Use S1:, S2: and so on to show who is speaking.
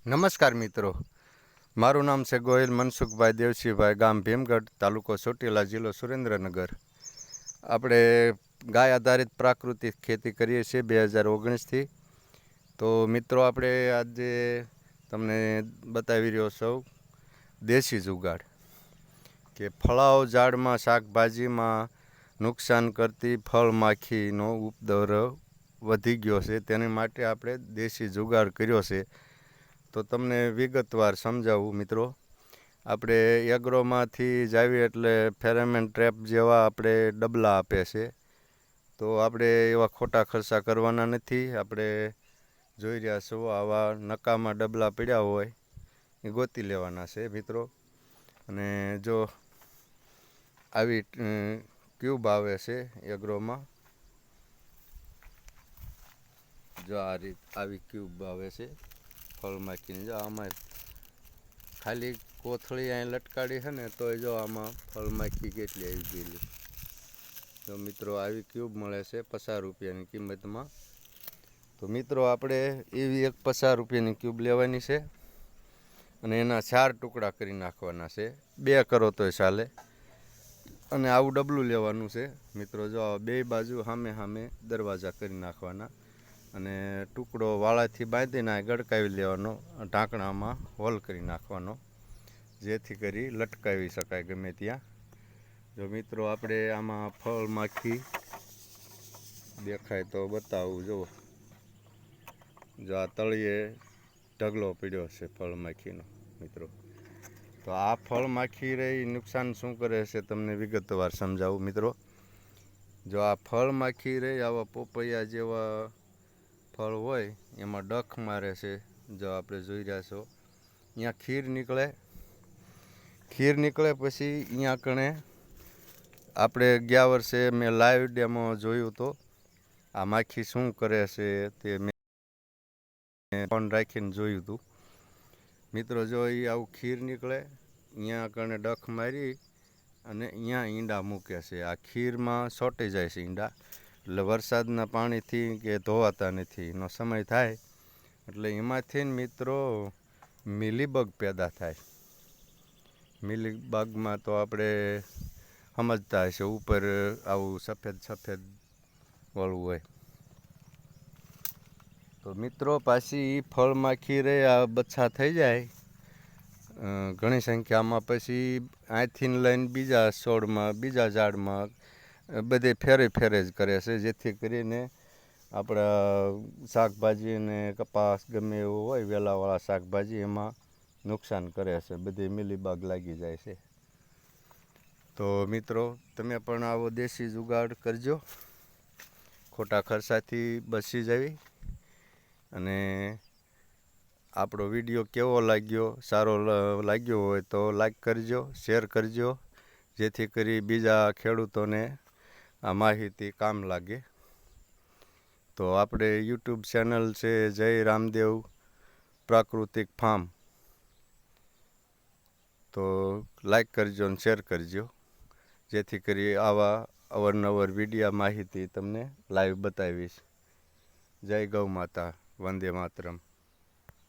S1: નમસ્કાર મિત્રો, મારું નામ છે ગોહિલ મનસુખભાઈ દેવસિંહભાઈ, ગામ ભીમગઢ, તાલુકો ચોટીલા, જિલ્લો સુરેન્દ્રનગર. આપણે ગાય આધારિત પ્રાકૃતિક ખેતી કરીએ છીએ 2019થી. તો મિત્રો, આપણે આજે તમને બતાવી રહ્યો છું દેશી જુગાડ કે ફળાઓ ઝાડમાં શાકભાજીમાં નુકસાન કરતી ફળ માખીનો ઉપદ્રવ વધી ગયો છે. તેની માટે આપણે દેશી જુગાડ કર્યો છે. તો તમને વિગતવાર સમજાવું મિત્રો. આપણે એગ્રોમાંથી જાવી એટલે ફેરામેન ટ્રેપ જેવા આપણે ડબલા આપે છે. તો આપણે એવા ખોટા ખર્ચા કરવાના નથી. આપણે જોઈ રહ્યા છો આવા નકામા ડબલા પડ્યા હોય એ ગોતી લેવાના છે મિત્રો. અને જો આવી ક્યુબ આવે છે એગ્રોમાં, જો આ રીત આવી ક્યુબ આવે છે ફળ માખીની. જો આમાં ખાલી કોથળી અહીં લટકાડી છે ને તો જો આમાં ફળ માખી કેટલી આવી ગયેલી. તો મિત્રો, આવી ક્યુબ મળે છે 50 રૂપિયાની કિંમતમાં. તો મિત્રો, આપણે એવી એક 50 રૂપિયાની ક્યુબ લેવાની છે અને એના 4 ટુકડા કરી નાખવાના છે. 2 કરો તોય ચાલે. અને આવું ડબલું લેવાનું છે મિત્રો. જો બે બાજુ સામે સામે દરવાજા કરી નાખવાના અને ટુકડો વાળાથી બાંધીને ગડકાવી લેવાનો, ઢાંકણામાં હોલ કરી નાખવાનો, જેથી કરી લટકાવી શકાય ગમે ત્યાં. જો મિત્રો, આપણે આમાં ફળ માખી દેખાય તો બતાવું. જો આ તળિયે ઢગલો પડ્યો છે ફળ માખીનો મિત્રો. તો આ ફળ માખી રહી નુકસાન શું કરે છે તમને વિગતવાર સમજાવું મિત્રો. જો આ ફળ માખી રહી આવા પોપૈયા જેવા ફળ હોય એમાં ડખ મારે છે. જો આપણે જોઈ રહ્યા છો અહીંયા ખીર નીકળે પછી અહીંયા કણે આપણે ગયા વર્ષે મેં લાઈવ ડેમો જોયું તો આ માખી શું કરે છે તે મેં ફોન રાખીને જોયું હતું મિત્રો. જો એ આવું ખીર નીકળે, અહીંયા કણે ડખ મારી અને અહીંયા ઈંડા મૂકે છે. આ ખીરમાં ચોંટી જાય છે ઈંડા. એટલે વરસાદના પાણીથી કે ધોવાતા નથી એનો સમય થાય એટલે એમાંથી મિત્રો મિલીબગ પેદા થાય. મિલીબગમાં તો આપણે સમજતા હશે, ઉપર આવું સફેદ વાળું હોય. તો મિત્રો, પાછી એ ફળ માખી રહે આ બચ્છા થઈ જાય ઘણી સંખ્યામાં, પછી અહીંથી લઈને બીજા છોડમાં, બીજા ઝાડમાં બધે ફેરે જ કરે છે, જેથી કરીને આપણા શાકભાજી અને કપાસ ગમે એવું હોય વેલાવાળા શાકભાજી એમાં નુકસાન કરે છે, બધી મિલીબાગ લાગી જાય છે. તો મિત્રો, તમે પણ આવો દેશી જુગાડ કરજો, ખોટા ખર્ચાથી બચી જવી. અને આપણો વિડીયો કેવો લાગ્યો, સારો લાગ્યો હોય તો લાઈક કરજો, શેર કરજો, જેથી કરી બીજા ખેડૂતોને આ માહિતી કામ લાગે. તો આપણે યુટ્યુબ ચેનલ છે જય રામદેવ પ્રાકૃતિક ફાર્મ, તો લાઈક કરજો અને શેર કરજો, જેથી કરી આવા અવારનવાર વિડીયો માહિતી તમને લાઈવ બતાવીશ. જય ગૌ માતા, વંદે માતરમ.